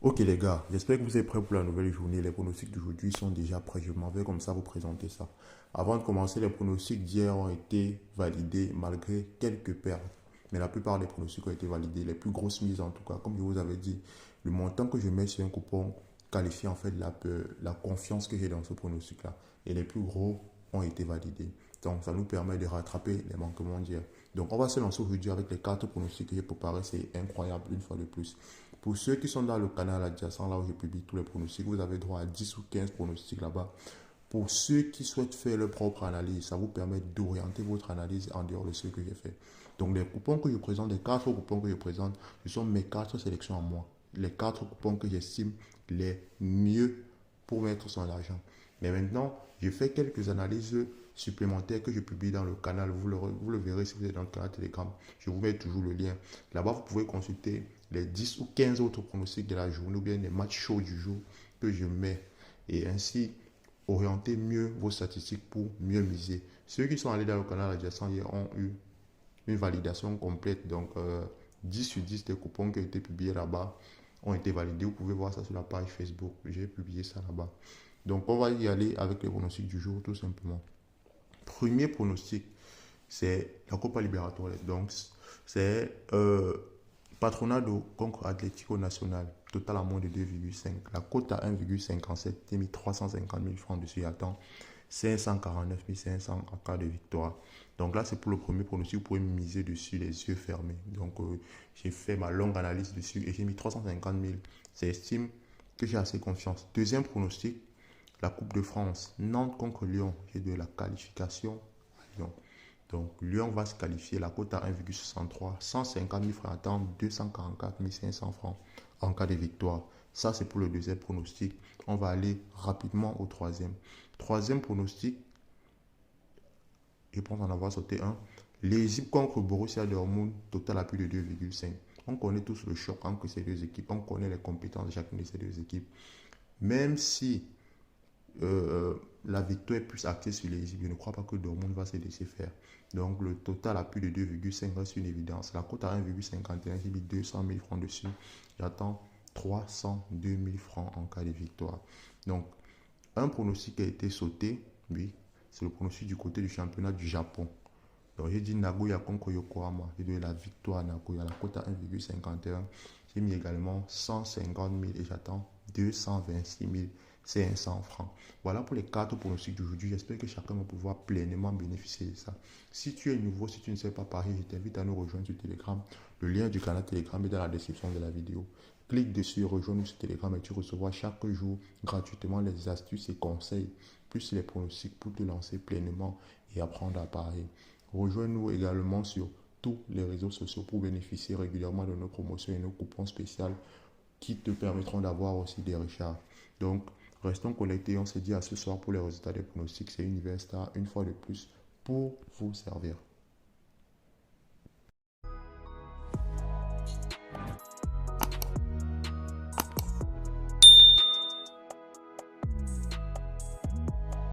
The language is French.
Ok les gars, j'espère que vous êtes prêts pour la nouvelle journée. Les pronostics d'aujourd'hui sont déjà prêts. Je m'en vais comme ça vous présenter ça. Avant de commencer, les pronostics d'hier ont été validés malgré quelques pertes. Mais la plupart des pronostics ont été validés. Les plus grosses mises en tout cas. Comme je vous avais dit, le montant que je mets sur un coupon qualifie en fait la confiance que j'ai dans ce pronostic-là. Et les plus gros ont été validés. Donc ça nous permet de rattraper les manquements d'hier. Donc on va se lancer aujourd'hui avec les 4 pronostics que j'ai préparés. C'est incroyable une fois de plus. Pour ceux qui sont dans le canal adjacent, là où je publie tous les pronostics, vous avez droit à 10 ou 15 pronostics là-bas. Pour ceux qui souhaitent faire leur propre analyse, ça vous permet d'orienter votre analyse en dehors de ce que j'ai fait. Donc les coupons que je présente, les 4 coupons que je présente, ce sont mes 4 sélections à moi. Les 4 coupons que j'estime les mieux pour mettre son argent. Mais maintenant, je fais quelques analyses supplémentaires que je publie dans le canal. Vous le verrez si vous êtes dans le canal Telegram. Je vous mets toujours le lien. Là-bas, vous pouvez consulter les 10 ou 15 autres pronostics de la journée ou bien les matchs chauds du jour que je mets. Et ainsi, orienter mieux vos statistiques pour mieux miser. Ceux qui sont allés dans le canal adjacent hier ont eu une validation complète. Donc, 10 sur 10 des coupons qui ont été publiés là-bas ont été validés. Vous pouvez voir ça sur la page Facebook. J'ai publié ça là-bas. Donc, on va y aller avec les pronostics du jour, tout simplement. Premier pronostic, c'est la Copa Libertadores. Donc, c'est Patronado contre Atlético Nacional. Total à moins de 2,5. La cote à 1,57. J'ai mis 350 000 francs dessus. Attends. 549 500 en cas de victoire. Donc là, c'est pour le premier pronostic. Vous pouvez miser dessus les yeux fermés. Donc, j'ai fait ma longue analyse dessus et j'ai mis 350 000. J'estime que j'ai assez confiance. Deuxième pronostic, la Coupe de France. Nantes contre Lyon. J'ai de la qualification à Lyon. Donc, Lyon va se qualifier. La cote à 1,63. 150 000 francs attendent 244 500 francs en cas de victoire. Ça, c'est pour le deuxième pronostic. On va aller rapidement au troisième. Troisième pronostic, je pense en avoir sauté un. L'Égypte contre Borussia Dortmund, total à plus de 2,5. On connaît tous le choc entre ces deux équipes. On connaît les compétences de chacune de ces deux équipes. Même si la victoire est plus axée sur l'Égypte, je ne crois pas que Dortmund va se laisser faire. Donc le total à plus de 2,5 reste une évidence. La cote à 1,51, j'ai mis 200 000 francs dessus. J'attends 302 000 francs en cas de victoire. Donc un pronostic qui a été sauté, oui, c'est le pronostic du côté du championnat du Japon. Donc j'ai dit Nagoya contre Yokohama. J'ai donné la victoire à Nagoya. La cote à 1,51. J'ai mis également 150 000 et j'attends 226 500 francs. Voilà pour les 4 pronostics d'aujourd'hui. J'espère que chacun va pouvoir pleinement bénéficier de ça. Si tu es nouveau, si tu ne sais pas parier, je t'invite à nous rejoindre sur Telegram. Le lien du canal Telegram est dans la description de la vidéo. Clique dessus, rejoins-nous sur Telegram et tu recevras chaque jour gratuitement les astuces et conseils, plus les pronostics pour te lancer pleinement et apprendre à parier. Rejoins-nous également sur tous les réseaux sociaux pour bénéficier régulièrement de nos promotions et nos coupons spéciaux qui te permettront d'avoir aussi des recharges. Donc, restons connectés. On se dit à ce soir pour les résultats des pronostics. C'est Universtar, une fois de plus, pour vous servir.